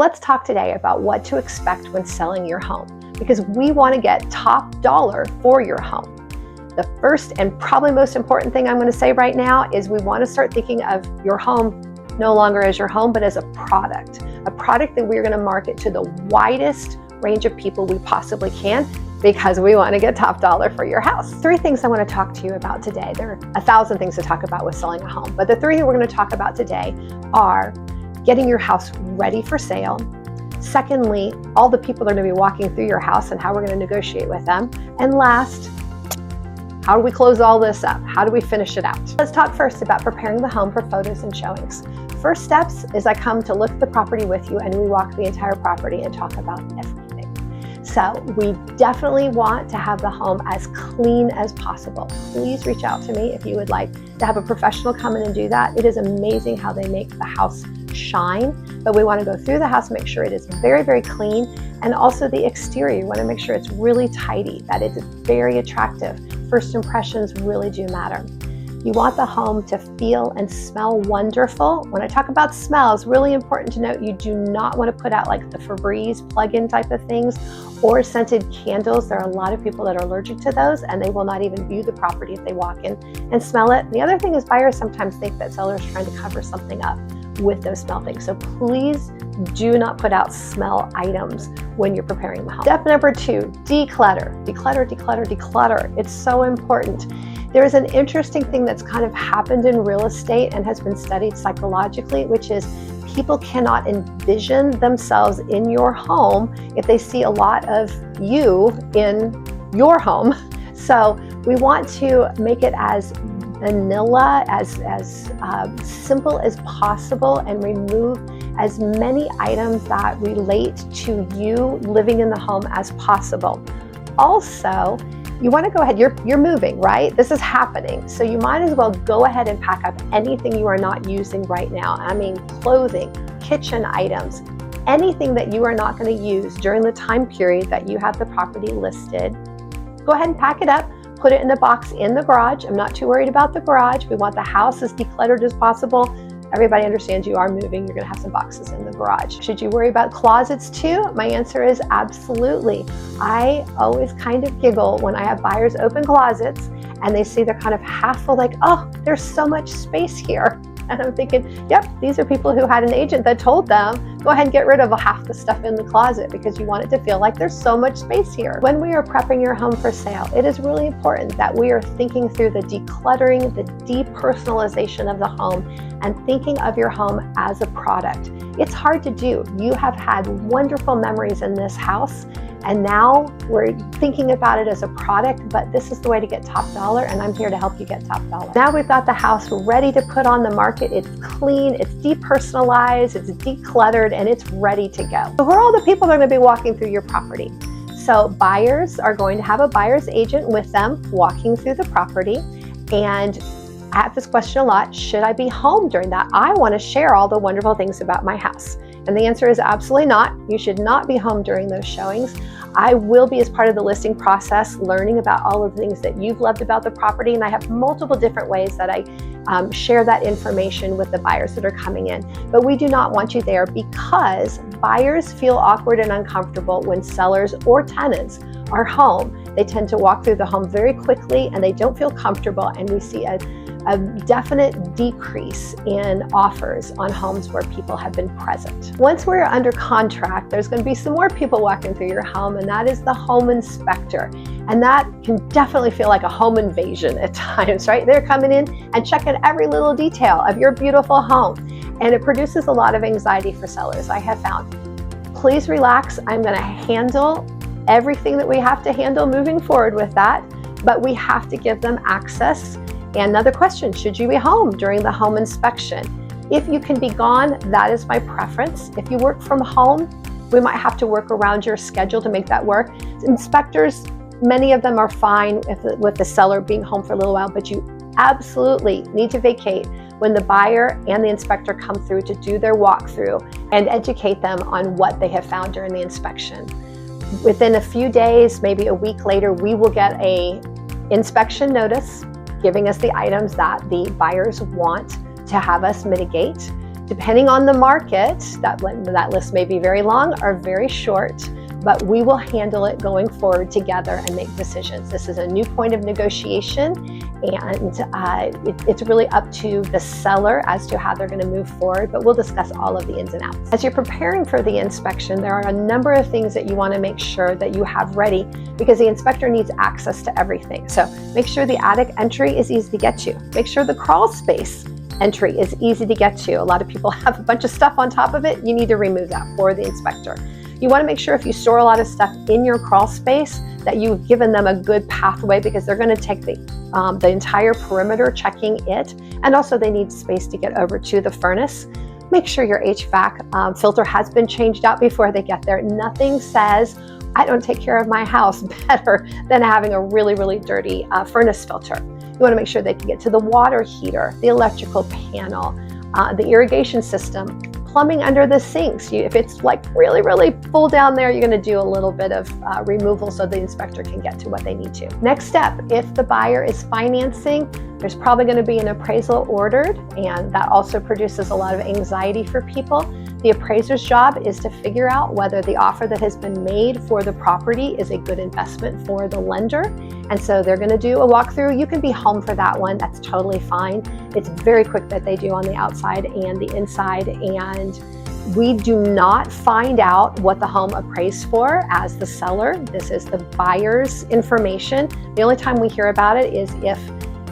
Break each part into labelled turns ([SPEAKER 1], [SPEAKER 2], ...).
[SPEAKER 1] Let's talk today about what to expect when selling your home, because we want to get top dollar for your home. The first and probably most important thing I'm going to say right now is we want to start thinking of your home no longer as your home, but as a product that we're going to market to the widest range of people we possibly can, because we want to get top dollar for your house. Three things I want to talk to you about today. There are 1,000 things to talk about with selling a home, but the three that we're going to talk about today are getting your house ready for sale. Secondly, all the people that are going to be walking through your house and how we're going to negotiate with them. And last, how do we close all this up? How do we finish it out? Let's talk first about preparing the home for photos and showings. First steps is I come to look at the property with you and we walk the entire property and talk about everything. So we definitely want to have the home as clean as possible. Please reach out to me if you would like to have a professional come in and do that. It is amazing how they make the house shine, but we want to go through the house, make sure it is very, very clean, and also the exterior. You want to make sure it's really tidy, that it's very attractive. First impressions really do matter. You want the home to feel and smell wonderful. When I talk about smell, it's really important to note you do not want to put out like the Febreze plug-in type of things or scented candles. There are a lot of people that are allergic to those and they will not even view the property if they walk in and smell it. The other thing is buyers sometimes think that sellers are trying to cover something up with those smell things. So please do not put out smell items when you're preparing the home. Step number 2, declutter. Declutter, declutter, declutter. It's so important. There is an interesting thing that's kind of happened in real estate and has been studied psychologically, which is people cannot envision themselves in your home if they see a lot of you in your home. So we want to make it as vanilla, as simple as possible, and remove as many items that relate to you living in the home as possible. Also, you want to go ahead, you're moving, right? This is happening. So you might as well go ahead and pack up anything you are not using right now. I mean, clothing, kitchen items, anything that you are not going to use during the time period that you have the property listed. Go ahead and pack it up, put it in a box in the garage. I'm not too worried about the garage. We want the house as decluttered as possible. Everybody understands you are moving. You're going to have some boxes in the garage. Should you worry about closets too? My answer is absolutely. I always kind of giggle when I have buyers open closets and they see they're kind of half full, like, oh, there's so much space here. And I'm thinking, yep, these are people who had an agent that told them, go ahead and get rid of half the stuff in the closet because you want it to feel like there's so much space here. When we are prepping your home for sale, it is really important that we are thinking through the decluttering, the depersonalization of the home, and thinking of your home as a product. It's hard to do. You have had wonderful memories in this house, and now we're thinking about it as a product, but this is the way to get top dollar, and I'm here to help you get top dollar. Now we've got the house ready to put on the market. It's clean, it's depersonalized, it's decluttered, and it's ready to go. So who are all the people that are going to be walking through your property? So buyers are going to have a buyer's agent with them walking through the property, and I have this question a lot, should I be home during that? I want to share all the wonderful things about my house. And the answer is absolutely not. You should not be home during those showings. I will be, as part of the listing process, learning about all of the things that you've loved about the property, and I have multiple different ways that I share that information with the buyers that are coming in. But we do not want you there because buyers feel awkward and uncomfortable when sellers or tenants are home. They tend to walk through the home very quickly and they don't feel comfortable, and we see a definite decrease in offers on homes where people have been present. Once we're under contract, there's going to be some more people walking through your home, and that is the home inspector. And that can definitely feel like a home invasion at times, right? They're coming in and checking every little detail of your beautiful home, and it produces a lot of anxiety for sellers, I have found. Please relax. I'm going to handle everything that we have to handle moving forward with that, but we have to give them access. And another question, should you be home during the home inspection? If you can be gone, that is my preference. If you work from home, we might have to work around your schedule to make that work. Inspectors, many of them are fine with the seller being home for a little while, but you absolutely need to vacate when the buyer and the inspector come through to do their walkthrough and educate them on what they have found during the inspection. Within a few days, maybe a week later, we will get an inspection notice giving us the items that the buyers want to have us mitigate. Depending on the market, that list may be very long or very short, but we will handle it going forward together and make decisions. This is a new point of negotiation, and it's really up to the seller as to how they're going to move forward, but we'll discuss all of the ins and outs. As you're preparing for the inspection, there are a number of things that you want to make sure that you have ready, because the inspector needs access to everything. So make sure the attic entry is easy to get to. Make sure the crawl space entry is easy to get to. A lot of people have a bunch of stuff on top of it. You need to remove that for the inspector. You want to make sure if you store a lot of stuff in your crawl space that you've given them a good pathway, because they're going to take the entire perimeter checking it, and also they need space to get over to the furnace. Make sure your HVAC filter has been changed out before they get there. Nothing says I don't take care of my house better than having a really, really dirty furnace filter. You want to make sure they can get to the water heater, the electrical panel, the irrigation system, plumbing under the sinks. If it's like really, really full down there, you're going to do a little bit of removal so the inspector can get to what they need to. Next step, if the buyer is financing, there's probably going to be an appraisal ordered, and that also produces a lot of anxiety for people. The appraiser's job is to figure out whether the offer that has been made for the property is a good investment for the lender. And so they're going to do a walkthrough. You can be home for that one. That's totally fine. It's very quick that they do on the outside and the inside. And we do not find out what the home appraised for as the seller. This is the buyer's information. The only time we hear about it is if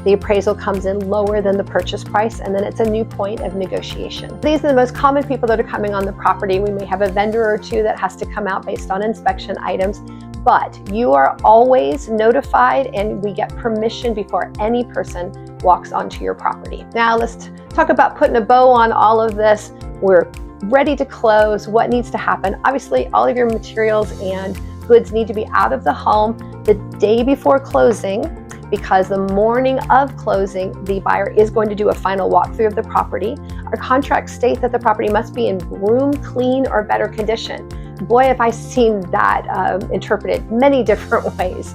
[SPEAKER 1] the appraisal comes in lower than the purchase price, and then it's a new point of negotiation. These are the most common people that are coming on the property. We may have a vendor or two that has to come out based on inspection items, but you are always notified, and we get permission before any person walks onto your property. Now let's talk about putting a bow on all of this. We're ready to close. What needs to happen? Obviously, all of your materials and goods need to be out of the home the day before closing, because the morning of closing, the buyer is going to do a final walkthrough of the property. Our contracts state that the property must be in room clean or better condition. Boy, have I seen that interpreted many different ways.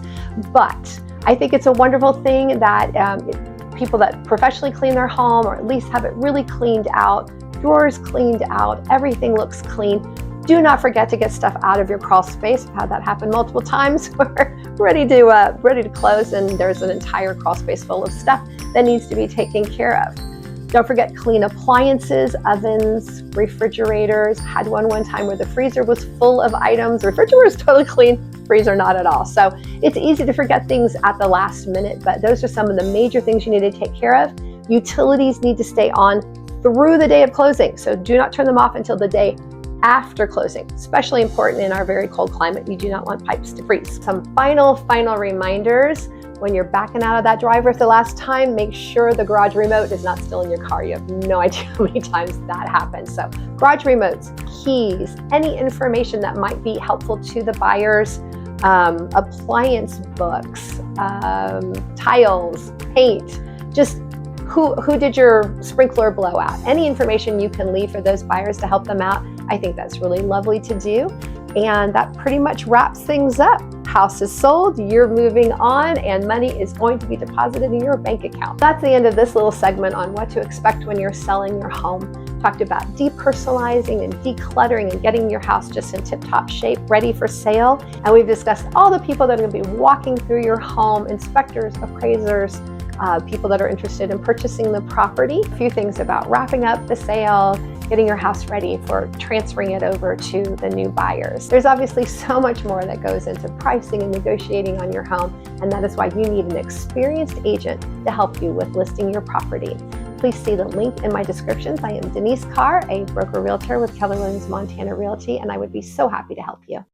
[SPEAKER 1] But I think it's a wonderful thing that people that professionally clean their home, or at least have it really cleaned out, drawers cleaned out, everything looks clean. Do not forget to get stuff out of your crawl space. I've had that happen multiple times. We're ready to close, and there's an entire crawl space full of stuff that needs to be taken care of. Don't forget clean appliances, ovens, refrigerators. Had one time where the freezer was full of items. The refrigerator is totally clean, freezer not at all. So it's easy to forget things at the last minute, but those are some of the major things you need to take care of. Utilities need to stay on through the day of closing, so do not turn them off until the day after closing. Especially important in our very cold climate. You do not want pipes to freeze. Some final reminders. When you're backing out of that driveway for the last time, make sure the garage remote is not still in your car. You have no idea how many times that happens. So garage remotes, keys, any information that might be helpful to the buyers, appliance books, tiles, paint, just who did your sprinkler blowout? Any information you can leave for those buyers to help them out, I think that's really lovely to do. And that pretty much wraps things up. House is sold, you're moving on, and money is going to be deposited in your bank account. That's the end of this little segment on what to expect when you're selling your home. Talked about depersonalizing and decluttering and getting your house just in tip-top shape, ready for sale. And we've discussed all the people that are going to be walking through your home: inspectors, appraisers, people that are interested in purchasing the property. A few things about wrapping up the sale, getting your house ready for transferring it over to the new buyers. There's obviously so much more that goes into pricing and negotiating on your home, and that is why you need an experienced agent to help you with listing your property. Please see the link in my descriptions. I am Denise Carr, a broker realtor with Keller Williams Montana Realty, and I would be so happy to help you.